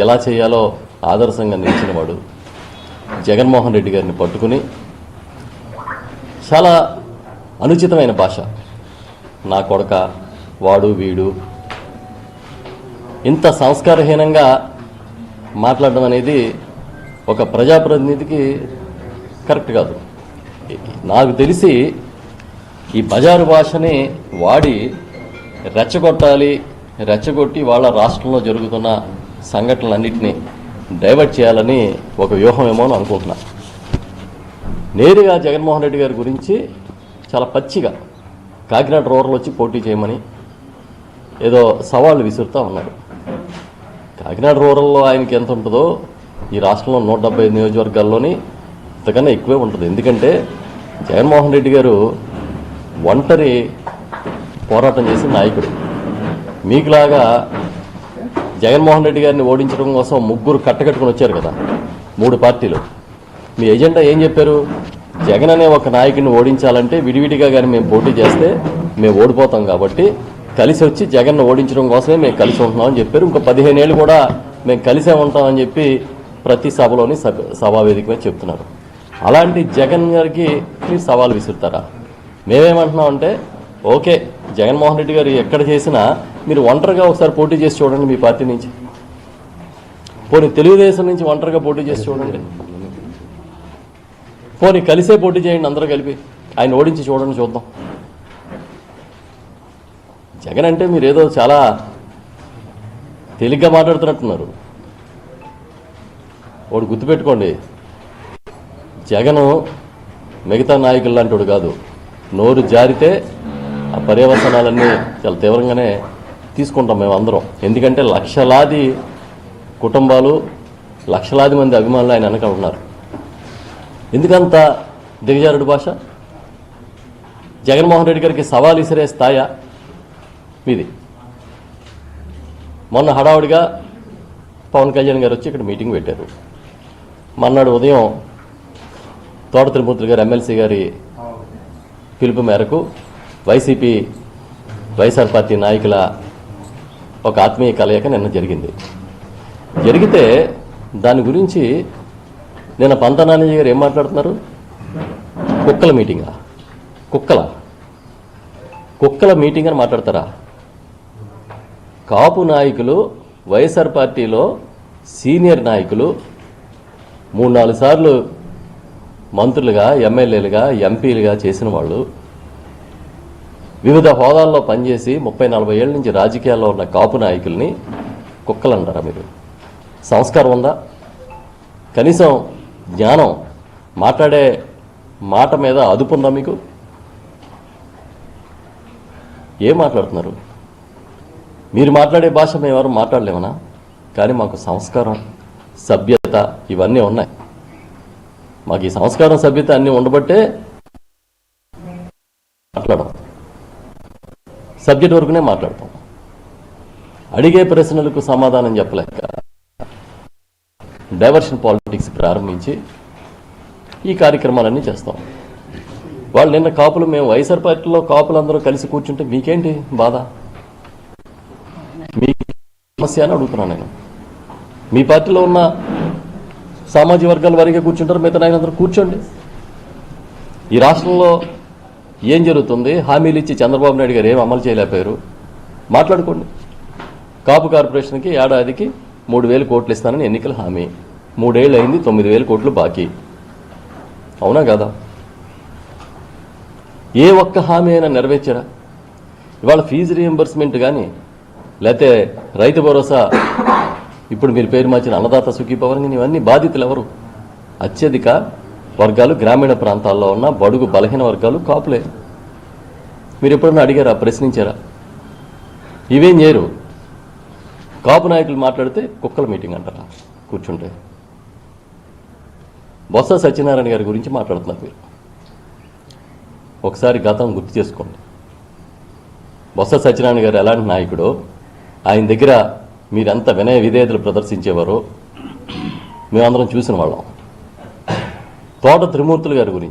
ఎలా చేయాలో ఆదర్శంగా నిలిచినవాడు జగన్మోహన్ రెడ్డి గారిని పట్టుకుని చాలా అనుచితమైన భాష, నా కొడక, వాడు వీడు, ఇంత సంస్కారహీనంగా మాట్లాడడం అనేది ఒక ప్రజాప్రతినిధికి కరెక్ట్ కాదు. నాకు తెలిసి ఈ బజారు భాషని వాడి రెచ్చగొట్టి వాళ్ళ రాష్ట్రంలో జరుగుతున్న సంఘటనలన్నింటినీ డైవర్ట్ చేయాలని ఒక వ్యూహం ఏమో అని అనుకుంటున్నా. నేరుగా జగన్మోహన్ రెడ్డి గారి గురించి చాలా పచ్చిగా కాకినాడ రూరల్ వచ్చి పోటీ చేయమని ఏదో సవాళ్ళు విసురుతూ ఉన్నాడు. కాకినాడ రూరల్లో ఆయనకి ఎంత ఉంటుందో ఈ రాష్ట్రంలో 175 నియోజకవర్గాల్లోని ఇంతకన్నా ఎక్కువే ఉంటుంది. ఎందుకంటే జగన్మోహన్ రెడ్డి గారు ఒంటరి పోరాటం చేసిన నాయకుడు. మీకులాగా జగన్మోహన్ రెడ్డి గారిని ఓడించడం కోసం ముగ్గురు కట్టకట్టుకుని వచ్చారు కదా, 3 పార్టీలు. మీ ఎజెండా ఏం చెప్పారు? జగన్ అనే ఒక నాయకుడిని ఓడించాలంటే విడివిడిగా కానీ మేము పోటీ చేస్తే మేము ఓడిపోతాం, కాబట్టి కలిసి వచ్చి జగన్ను ఓడించడం కోసమే మేము కలిసి ఉంటున్నామని చెప్పారు. ఇంకా 15 ఏళ్ళు కూడా మేము కలిసే ఉంటామని చెప్పి ప్రతి సభలోని సభావేదిక మీద చెప్తున్నారు. అలాంటి జగన్ గారికి సవాల్ విసురుతారా? మేమేమంటున్నామంటే, ఓకే, జగన్మోహన్ రెడ్డి గారు ఎక్కడ చేసినా మీరు ఒంటరిగా ఒకసారి పోటీ చేసి చూడండి. మీ పార్టీ నుంచి, పోనీ తెలుగుదేశం నుంచి ఒంటరిగా పోటీ చేసి చూడండి, పోనీ కలిసే పోటీ చేయండి, అందరూ కలిపి ఆయన ఓడించి చూడండి, చూద్దాం. జగన్ అంటే మీరు ఏదో చాలా తేలిగ్గా మాట్లాడుతున్నట్టున్నారు. వాడు గుర్తుపెట్టుకోండి, జగను మిగతా నాయకులు లాంటి వాడు కాదు. నోరు జారితే ఆ పర్యవసనాలన్నీ చాలా తీవ్రంగానే తీసుకుంటాం మేము అందరం. ఎందుకంటే లక్షలాది కుటుంబాలు, లక్షలాది మంది అభిమానులు ఆయన వెనక ఉన్నారు. ఎందుకంత దిగజారుడు భాష? జగన్మోహన్ రెడ్డి గారికి సవాల్ విసిరే స్థాయా మీది? మొన్న హడావుడిగా పవన్ కళ్యాణ్ గారు వచ్చి ఇక్కడ మీటింగ్ పెట్టారు. మన్నాడు ఉదయం తోట తిరుమూర్తులు గారు ఎమ్మెల్సీ గారి పిలుపు మేరకు వైఎస్ఆర్ పార్టీ నాయకుల ఒక ఆత్మీయ కలయిక నిన్న జరిగితే దాని గురించి నిన్న పంతనాని గారు ఏం మాట్లాడుతున్నారు? కుక్కల మీటింగా? కుక్కల మీటింగ్ అని మాట్లాడతారా? కాపు నాయకులు, వైఎస్ఆర్ పార్టీలో సీనియర్ నాయకులు, 3-4 సార్లు మంత్రులుగా, ఎమ్మెల్యేలుగా, ఎంపీలుగా చేసిన వాళ్ళు, వివిధ హోదాల్లో పనిచేసి 30-40 ఏళ్ళ నుంచి రాజకీయాల్లో ఉన్న కాపు నాయకుల్ని కుక్కలు అంటారా మీరు? సంస్కారం ఉందా? కనీసం జ్ఞానం, మాట్లాడే మాట మీద అదుపు ఉందా మీకు? ఏం మాట్లాడుతున్నారు? మీరు మాట్లాడే భాష మేము ఎవరు మాట్లాడలేమనా? కానీ మాకు సంస్కారం, సభ్యత ఇవన్నీ ఉన్నాయి. మాకు ఈ సంస్కారం, సభ్యత అన్నీ ఉండబట్టే మాట్లాడడం, సబ్జెక్ట్ వరకునే మాట్లాడతాం. అడిగే ప్రశ్నలకు సమాధానం చెప్పలేక డైవర్షన్ పాలిటిక్స్ ప్రారంభించి ఈ కార్యక్రమాలన్నీ చేస్తాం. వాళ్ళు నిన్న కాపులు, మేము వైఎస్ఆర్ పార్టీలో కాపులందరూ కలిసి కూర్చుంటే మీకేంటి బాధ? మీ సమస్య అని అడుగుతున్నాను నేను. మీ పార్టీలో ఉన్న సామాజిక వర్గాల వారిగా కూర్చుంటారు, మిగతా నాయకులందరూ కూర్చోండి. ఈ రాష్ట్రంలో ఏం జరుగుతుంది? హామీలు ఇచ్చి చంద్రబాబు నాయుడు గారు ఏం అమలు చేయలేకపోయారు? మాట్లాడుకోండి. కాపు కార్పొరేషన్కి ఏడాదికి 3,000 కోట్లు ఇస్తానని ఎన్నికల హామీ, 3 ఏళ్ళు అయింది, 9,000 కోట్లు బాకీ. అవునా కదా? ఏ ఒక్క హామీ అయినా నెరవేర్చారా? ఇవాళ ఫీజు రీఎంబర్స్మెంట్ కానీ, లేకపోతే రైతు భరోసా, ఇప్పుడు మీరు పేరు మార్చిన అన్నదాత సుఖీభవన్, ఇవన్నీ బాధితులు ఎవరు? అత్యధిక వర్గాలు గ్రామీణ ప్రాంతాల్లో ఉన్న బడుగు బలహీన వర్గాలు కాపులే. మీరు ఎప్పుడన్నా అడిగారా? ప్రశ్నించారా? ఇవేం చేయరు. కాపు నాయకులు మాట్లాడితే కుక్కల మీటింగ్ అంటారా కూర్చుంటే? బొత్స సత్యనారాయణ గారి గురించి మాట్లాడుతున్నారు మీరు. ఒకసారి గతం గుర్తు చేసుకోండి. బొత్స సత్యనారాయణ గారు ఎలాంటి నాయకుడో, ఆయన దగ్గర మీరెంత వినయ విధేయతలు ప్రదర్శించేవారో మేమందరం చూసిన వాళ్ళం. తోట త్రిమూర్తులు గారి గురించి